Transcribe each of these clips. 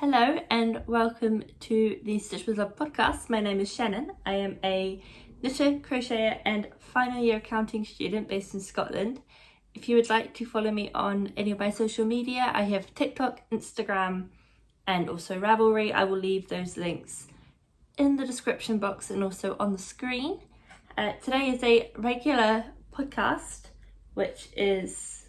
Hello and welcome to the Stitch with Love podcast. My name is Shannon. I am a knitter, crocheter and final year accounting student based in Scotland. If you would like to follow me on any of my social media, I have TikTok, Instagram and also Ravelry. I will leave those links in the description box and also on the screen. Today is a regular podcast, which is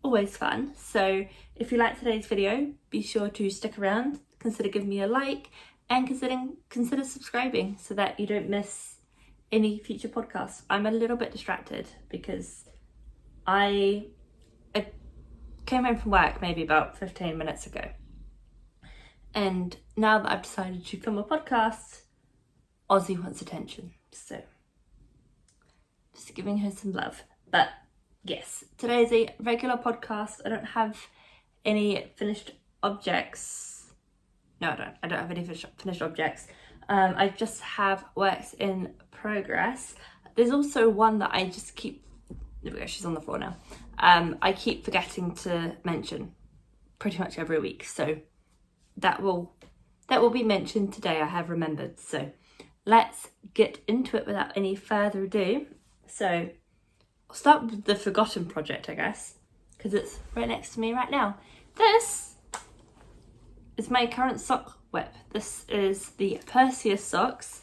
always fun. So if you like today's video, be sure to stick around, consider giving me a like and consider subscribing so that you don't miss any future podcasts. I'm a little bit distracted because I came home from work maybe about 15 minutes ago. And now that I've decided to film a podcast, Ozzy wants attention. So just giving her some love. But yes, today is a regular podcast. I don't have any finished objects. No, I don't have any finished objects. I just have works in progress. There's also one that I just keep, there we go, she's on the floor now. I keep forgetting to mention pretty much every week. So that will be mentioned today, I have remembered. So let's get into it without any further ado. So I'll start with the forgotten project, I guess, because it's right next to me right now. This is my current sock whip. This is the Perseus socks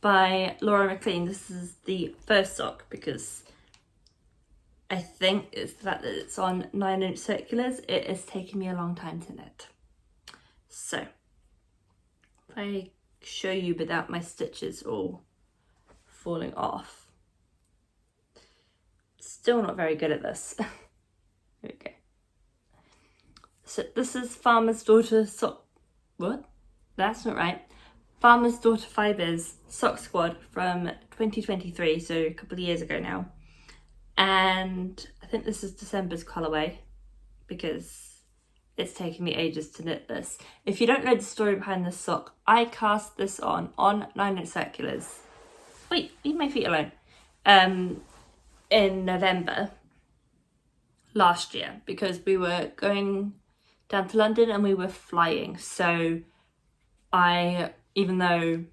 by Laura McLean. This is the first sock because I think it's the fact that it's on 9-inch circulars. It has taken me a long time to knit. So if I show you without my stitches all falling off. Still not very good at this. Here we go. So this is Farmer's Daughter sock. What? That's not right. Farmer's Daughter Fibers Sock Squad from 2023, so a couple of years ago now. And I think this is December's colourway because it's taken me ages to knit this. If you don't know the story behind this sock, I cast this on 9-inch circulars. Wait, leave my feet alone. In November last year because we were going down to London and we were flying. So even though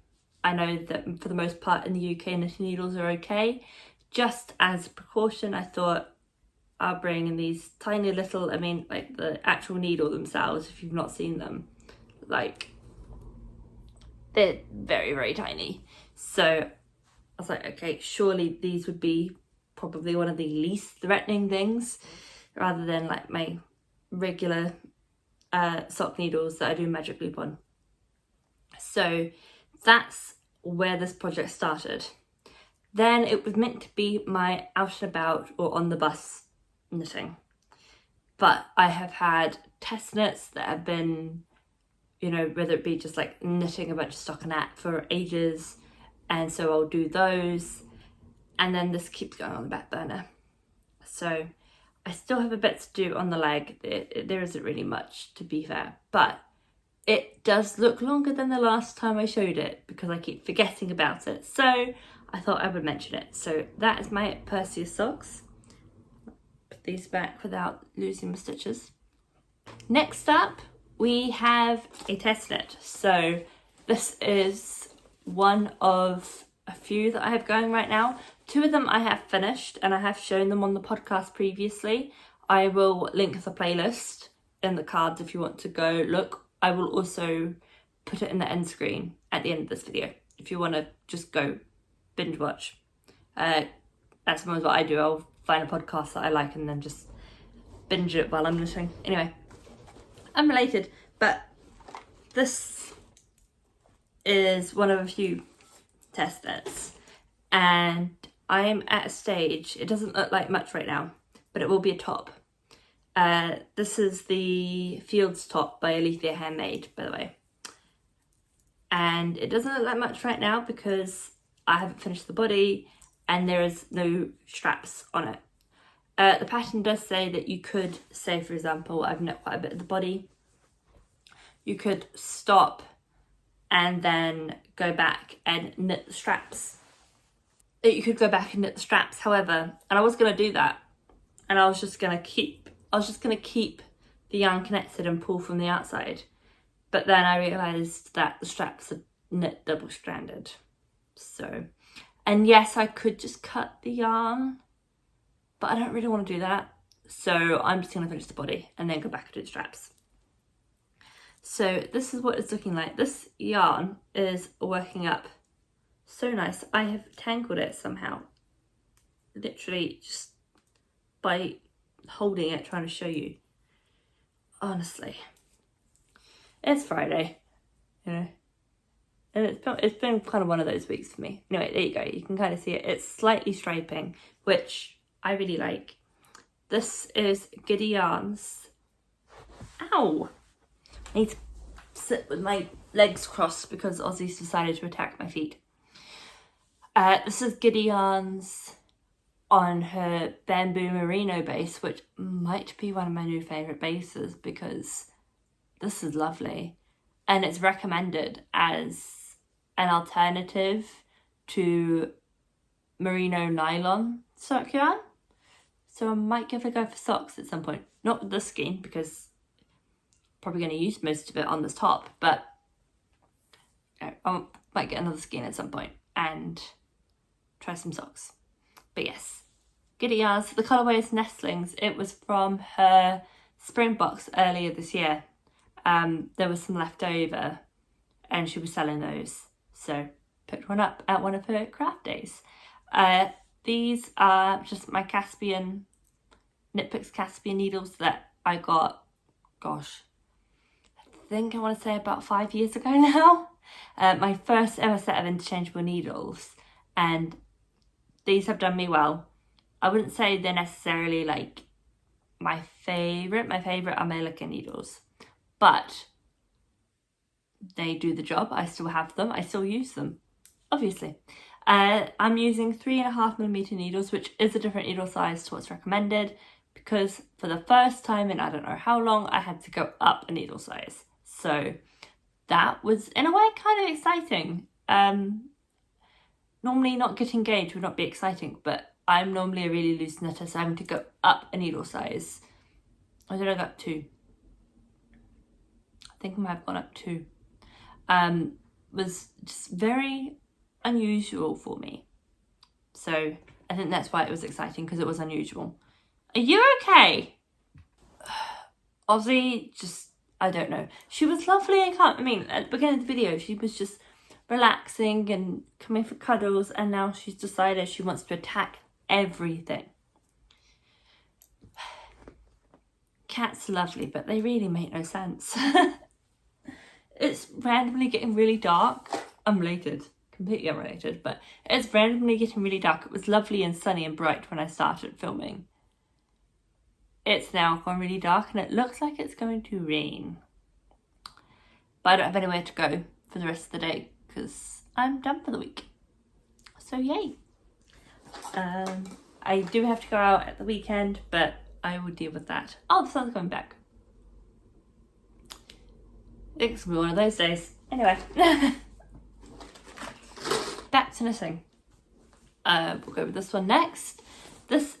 I know that for the most part in the UK knitting needles are okay, just as a precaution, I thought I'll bring in these tiny little, like the actual needle themselves, if you've not seen them, like they're very, very tiny. So I was like, okay, surely these would be probably one of the least threatening things rather than like my regular sock needles that I do magic loop on. So that's where this project started. Then it was meant to be my out and about or on the bus knitting, but I have had test knits that have been, whether it be just like knitting a bunch of stockinette for ages, and so I'll do those. And then this keeps going on the back burner. So I still have a bit to do on the leg. There isn't really much, to be fair, but it does look longer than the last time I showed it because I keep forgetting about it. So I thought I would mention it. So that is my Perseus socks. Put these back without losing my stitches. Next up, we have a test knit. So this is one of a few that I have going right now. 2 of them I have finished and I have shown them on the podcast previously. I will link the playlist in the cards if you want to go look. I will also put it in the end screen at the end of this video if you want to just go binge watch. That's sometimes what I do. I'll find a podcast that I like and then just binge it while I'm knitting. Anyway, unrelated, but this is one of a few test knits and I'm at a stage, it doesn't look like much right now, but it will be a top. This is the Fields top by Alethea Handmade, by the way. And it doesn't look like much right now because I haven't finished the body and there is no straps on it. The pattern does say that you could, say for example, I've knit quite a bit of the body. You could stop and then go back and knit the straps. However, and I was going to do that and I was just going to keep the yarn connected and pull from the outside. but then I realised that the straps are knit double-stranded. So, and yes, I could just cut the yarn, but I don't really want to do that. So I'm just going to finish the body and then go back and do the straps. So this is what it's looking like. This yarn is working up so nice. I have tangled it somehow, literally just by holding it, trying to show you. Honestly, it's Friday, you know, and it's been kind of one of those weeks for me. Anyway, there you go. You can kind of see it. It's slightly striping, which I really like. This is Giddy Yarns. Ow! I need to sit with my legs crossed because Ozzy's decided to attack my feet. This is Giddy Yarns on her bamboo merino base, which might be one of my new favourite bases because this is lovely. And it's recommended as an alternative to merino nylon sock yarn. So I might give it a go for socks at some point. Not with this skein because I'm probably going to use most of it on this top, but I might get another skein at some point and try some socks. But yes, Giddy Yarns. The colourway is Nestlings. It was from her spring box earlier this year. There was some left over and she was selling those. So picked one up at one of her craft days. These are just my Caspian, Knit Picks Caspian needles that I got, gosh, I think I want to say about 5 years ago now. My first ever set of interchangeable needles, and these have done me well. I wouldn't say they're necessarily like my favourite. My favourite are Melica needles, but they do the job. I still have them. I still use them, obviously. I'm using 3.5mm needles, which is a different needle size to what's recommended, because for the first time in I don't know how long, I had to go up a needle size. So that was, in a way, kind of exciting. Normally not getting gauge would not be exciting, but I'm normally a really loose knitter, so having to go up a needle size. I did I go up 2? I think I might have gone up 2. Was just very unusual for me. So I think that's why it was exciting, because it was unusual. Are you okay? Ozzy, just, I don't know. She was lovely and calm. I mean, at the beginning of the video, she was just relaxing and coming for cuddles, and now she's decided she wants to attack everything. Cats are lovely, but they really make no sense. It's randomly getting really dark. Unrelated, completely unrelated, but it's randomly getting really dark. It was lovely and sunny and bright when I started filming. It's now gone really dark and it looks like it's going to rain. But I don't have anywhere to go for the rest of the day because I'm done for the week. So yay. I do have to go out at the weekend, but I will deal with that. Oh, the sun's coming back. It's gonna be one of those days. Anyway. Back to knitting. We'll go with this one next. This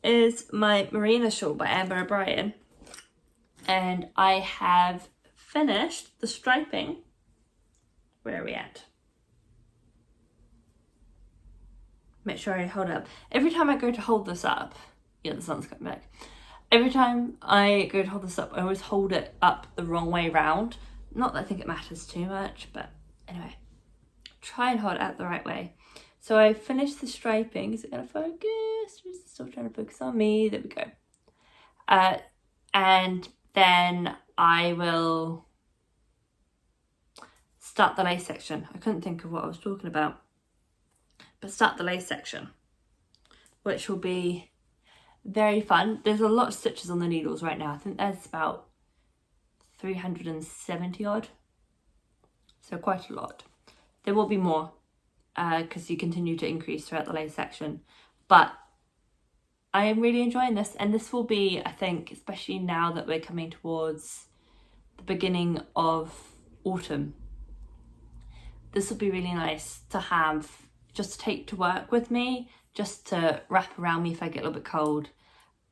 is my Marina shawl by Amber O'Brien, and I have finished the striping. Where are we at? Make sure I hold it up. Every time I go to hold this up, yeah, the sun's coming back. Every time I go to hold this up, I always hold it up the wrong way round. Not that I think it matters too much, but anyway, try and hold it out the right way. So I finished the striping. Is it going to focus? Or is it still trying to focus on me? There we go. And then I will start the lace section. I couldn't think of what I was talking about. But start the lace section, which will be very fun. There's a lot of stitches on the needles right now. I think there's about 370 odd. So quite a lot. There will be more because you continue to increase throughout the lace section. But I am really enjoying this, and this will be, I think, especially now that we're coming towards the beginning of autumn, this will be really nice to have, just to take to work with me, just to wrap around me if I get a little bit cold.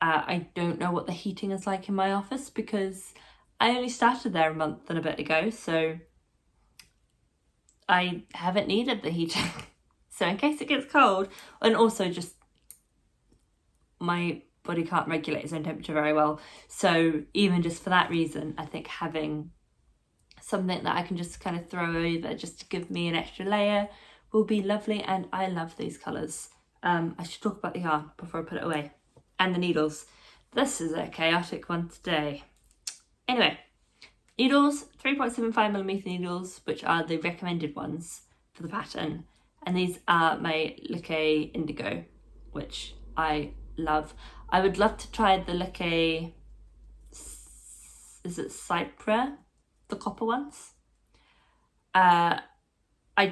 I don't know what the heating is like in my office because I only started there a month and a bit ago, so I haven't needed the heating. So in case it gets cold, and also just my body can't regulate its own temperature very well. So even just for that reason, I think having something that I can just kind of throw over just to give me an extra layer will be lovely. And I love these colours. I should talk about the yarn before I put it away. And the needles. This is a chaotic one today. Anyway, needles, 3.75mm needles, which are the recommended ones for the pattern. And these are my Liquet Indigo, which I love. I would love to try the Liquet, is it Cypre? The copper ones. I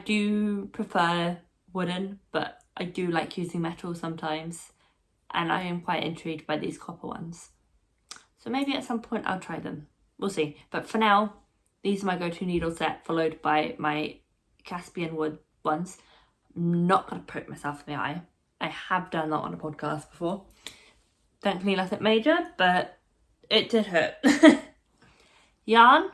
do prefer wooden, but I do like using metal sometimes. And I am quite intrigued by these copper ones. So maybe at some point I'll try them. We'll see. But for now, these are my go-to needle set, followed by my Caspian wood ones. I'm not going to poke myself in the eye. I have done that on a podcast before. Thankfully nothing major, but it did hurt. Yarn.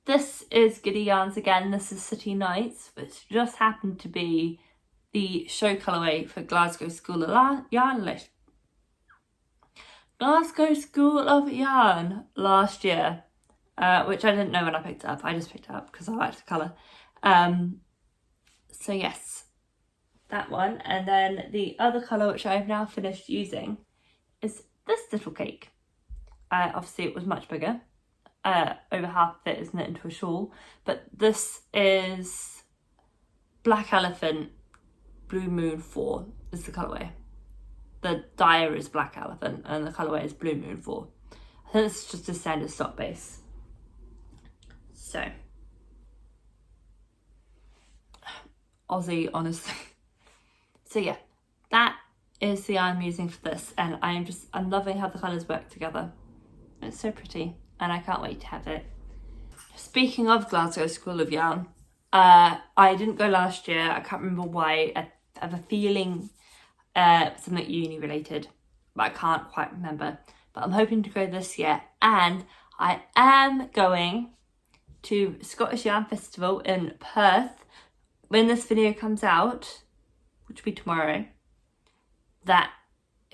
This is Giddy Yarns again. This is City Nights, which just happened to be the show colourway for Glasgow School of Yarn last year, which I didn't know when I picked it up. I just picked it up because I liked the colour. So yes, that one. And then the other colour which I've now finished using is this little cake. Obviously it was much bigger. Over half of it is knit into a shawl. But this is Black Elephant Blue Moon 4 is the colourway. The dyer is Black Elephant and the colourway is Blue Moon 4. I think it's just a standard stock base. So, Aussie, honestly. So yeah, that is the yarn I'm using for this, and I'm loving how the colours work together. It's so pretty, and I can't wait to have it. Speaking of Glasgow School of Yarn, I didn't go last year. I can't remember why. I have a feeling something uni related, but I can't quite remember. But I'm hoping to go this year, and I am going to Scottish Yarn Festival in Perth when this video comes out, which will be tomorrow. That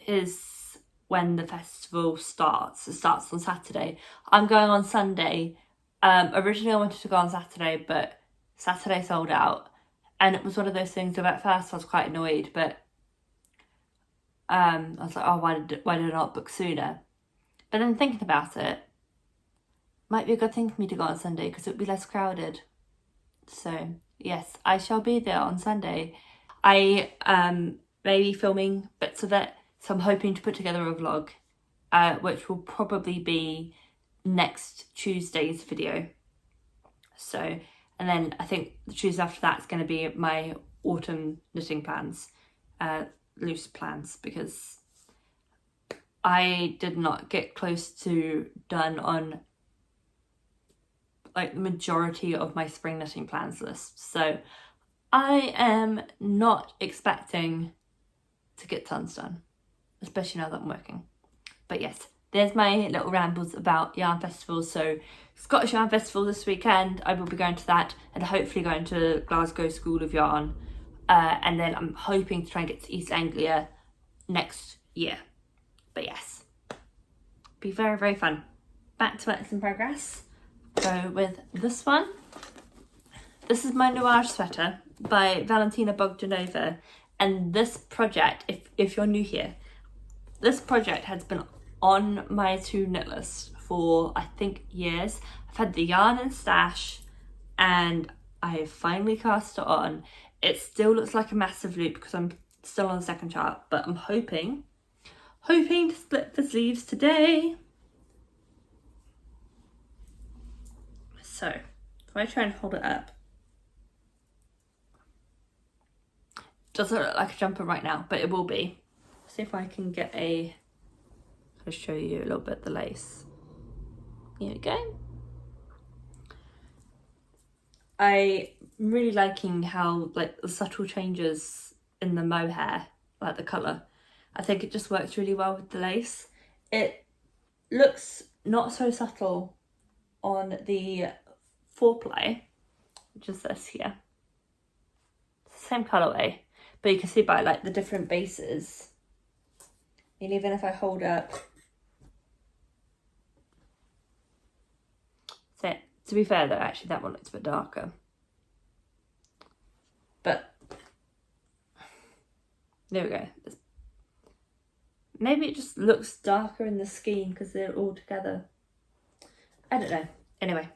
is when the festival starts. It starts on Saturday. I'm going on Sunday. Originally I wanted to go on Saturday, but Saturday sold out. And it was one of those things where at first I was quite annoyed, but I was like, oh, why did I not book sooner? But then thinking about it, might be a good thing for me to go on Sunday because it would be less crowded. So yes, I shall be there on Sunday. I may be filming bits of it, so I'm hoping to put together a vlog, which will probably be next Tuesday's video. So, and then I think the Tuesday after that is going to be my autumn knitting plans, loose plans, because I did not get close to done on like the majority of my spring knitting plans list. So I am not expecting to get tons done, especially now that I'm working. But yes, there's my little rambles about yarn festivals. So Scottish Yarn Festival this weekend, I will be going to that, and hopefully going to Glasgow School of Yarn. And then I'm hoping to try and get to East Anglia next year. But yes, be very, very fun. Back to works in progress. Go with this one. This is my Noir sweater by Valentina Bogdanova. And this project, if you're new here, this project has been on my to knit list for I think years. I've had the yarn in stash and I have finally cast it on. It still looks like a massive loop because I'm still on the second chart, but I'm hoping to split the sleeves today. So if I try and hold it up, doesn't look like a jumper right now, but it will be. See if I can get I'll show you a little bit of the lace. Here we go. I'm really liking how like the subtle changes in the mohair, like the colour. I think it just works really well with the lace. It looks not so subtle on the 4-ply, which is this here. Same colourway, but you can see by like the different bases. And even if I hold up, so to be fair though, actually that one looks a bit darker. But there we go. Maybe it just looks darker in the skein because they're all together. I don't know. Anyway.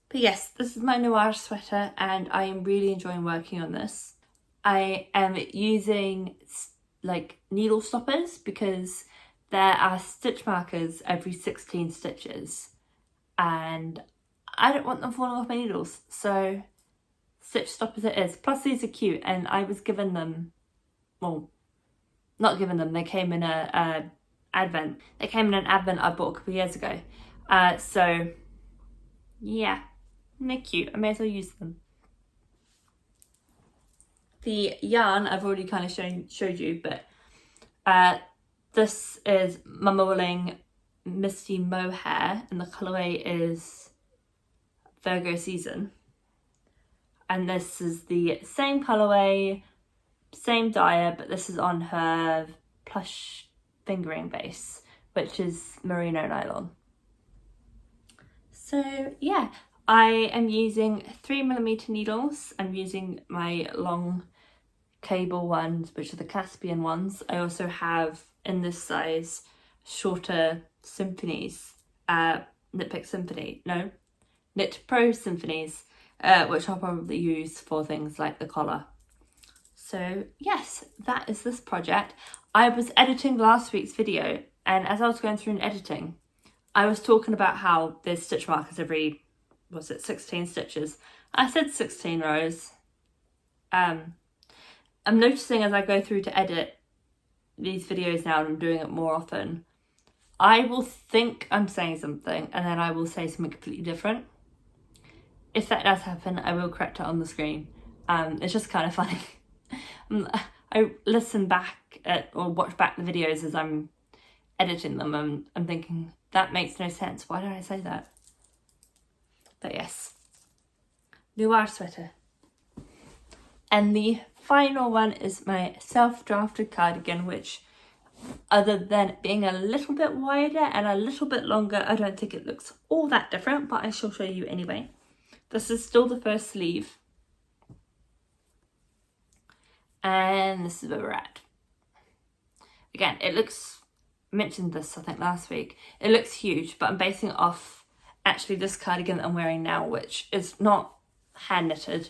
But yes, this is my noir sweater and I am really enjoying working on this. I am using like needle stoppers because there are stitch markers every 16 stitches and I don't want them falling off my needles, so stitch stoppers it is. Plus these are cute and I was given them, well, not given them, they came in a advent. They came in an advent I bought a couple of years ago. So yeah, they're cute, I may as well use them. The yarn I've already kind of showed you, but this is Mama Willing Misty Mohair and the colourway is Virgo Season. And this is the same colourway, same dyer, but this is on her plush fingering base, which is merino nylon. So yeah, I am using 3mm needles. I'm using my long cable ones, which are the Caspian ones. I also have in this size shorter symphonies, Knit Pro symphonies, which I'll probably use for things like the collar. So yes, that is this project. I was editing last week's video and as I was going through and editing, I was talking about how there's stitch markers every, was it 16 stitches? I said 16 rows. I'm noticing as I go through to edit these videos now and I'm doing it more often, I will think I'm saying something and then I will say something completely different. If that does happen, I will correct it on the screen. It's just kind of funny. I listen back or watch back the videos as I'm editing them and I'm thinking, that makes no sense. Why did I say that? But yes, noir sweater. And the final one is my self-drafted cardigan, which other than being a little bit wider and a little bit longer, I don't think it looks all that different, but I shall show you anyway. This is still the first sleeve. And this is where we're at. Again, it looks, I mentioned this I think last week, it looks huge, but I'm basing it off actually this cardigan that I'm wearing now, which is not hand knitted.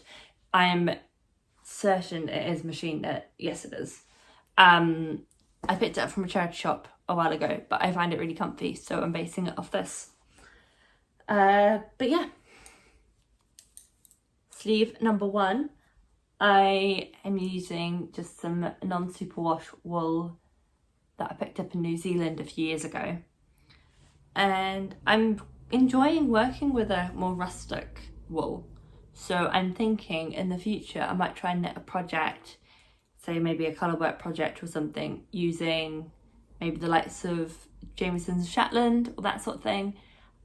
I am certain it is machine knit. Yes, it is. I picked it up from a charity shop a while ago, but I find it really comfy, so I'm basing it off this. But yeah. Sleeve number 1, I am using just some non-superwash wool that I picked up in New Zealand a few years ago. And I'm enjoying working with a more rustic wool. So I'm thinking in the future I might try and knit a project, say maybe a colour work project or something, using maybe the likes of Jamieson's Shetland or that sort of thing,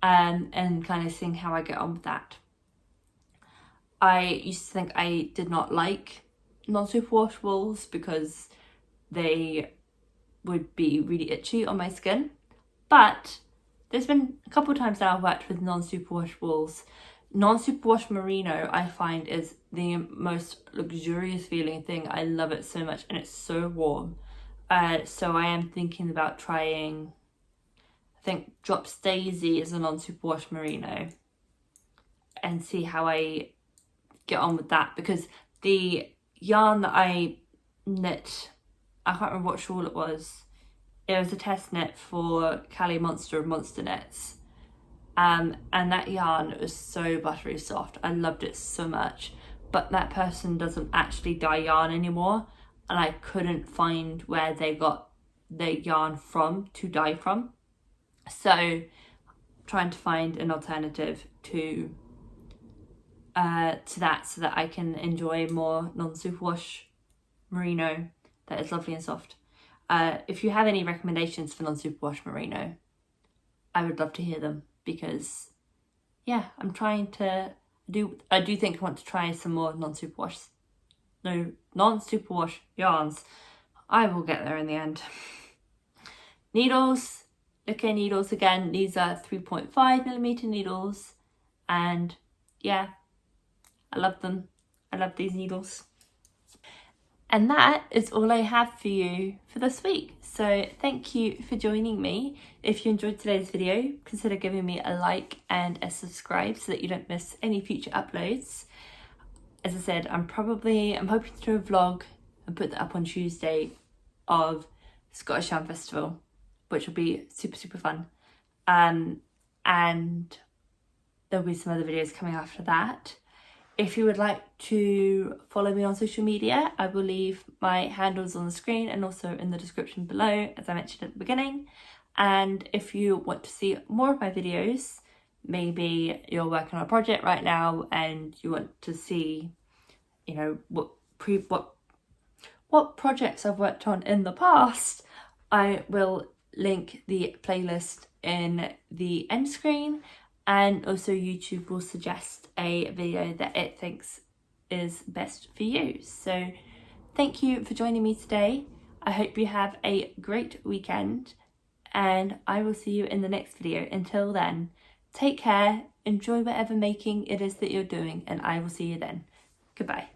and kind of seeing how I get on with that. I used to think I did not like non-superwash wools because they would be really itchy on my skin, but there's been a couple of times now I've worked with non-superwash wools. Non-superwash merino I find is the most luxurious feeling thing. I love it so much and it's so warm. So I am thinking about trying, I think Drops Daisy is a non-superwash merino, and see how I get on with that, because the yarn that I knit, I can't remember what shawl it was a test knit for Callie Monster of Monster Knits, and that yarn was so buttery soft. I loved it so much, but that person doesn't actually dye yarn anymore and I couldn't find where they got their yarn from to dye from, so trying to find an alternative to that, so that I can enjoy more non-superwash merino that is lovely and soft. If you have any recommendations for non-superwash merino, I would love to hear them, because yeah, I'm trying to I do think I want to try some more non-superwash yarns. I will get there in the end. Needles, okay, needles again. These are 3.5mm needles, and yeah, I love them. I love these needles. And that is all I have for you for this week. So thank you for joining me. If you enjoyed today's video, consider giving me a like and a subscribe so that you don't miss any future uploads. As I said, I'm hoping to do a vlog and put that up on Tuesday of Scottish Shan Festival, which will be super fun. And there'll be some other videos coming after that. If you would like to follow me on social media, I will leave my handles on the screen and also in the description below, as I mentioned at the beginning. And if you want to see more of my videos, maybe you're working on a project right now and you want to see, you know, what projects I've worked on in the past, I will link the playlist in the end screen, and also YouTube will suggest a video that it thinks is best for you. So thank you for joining me today. I hope you have a great weekend, and I will see you in the next video. Until then, take care, enjoy whatever making it is that you're doing, and I will see you then. Goodbye.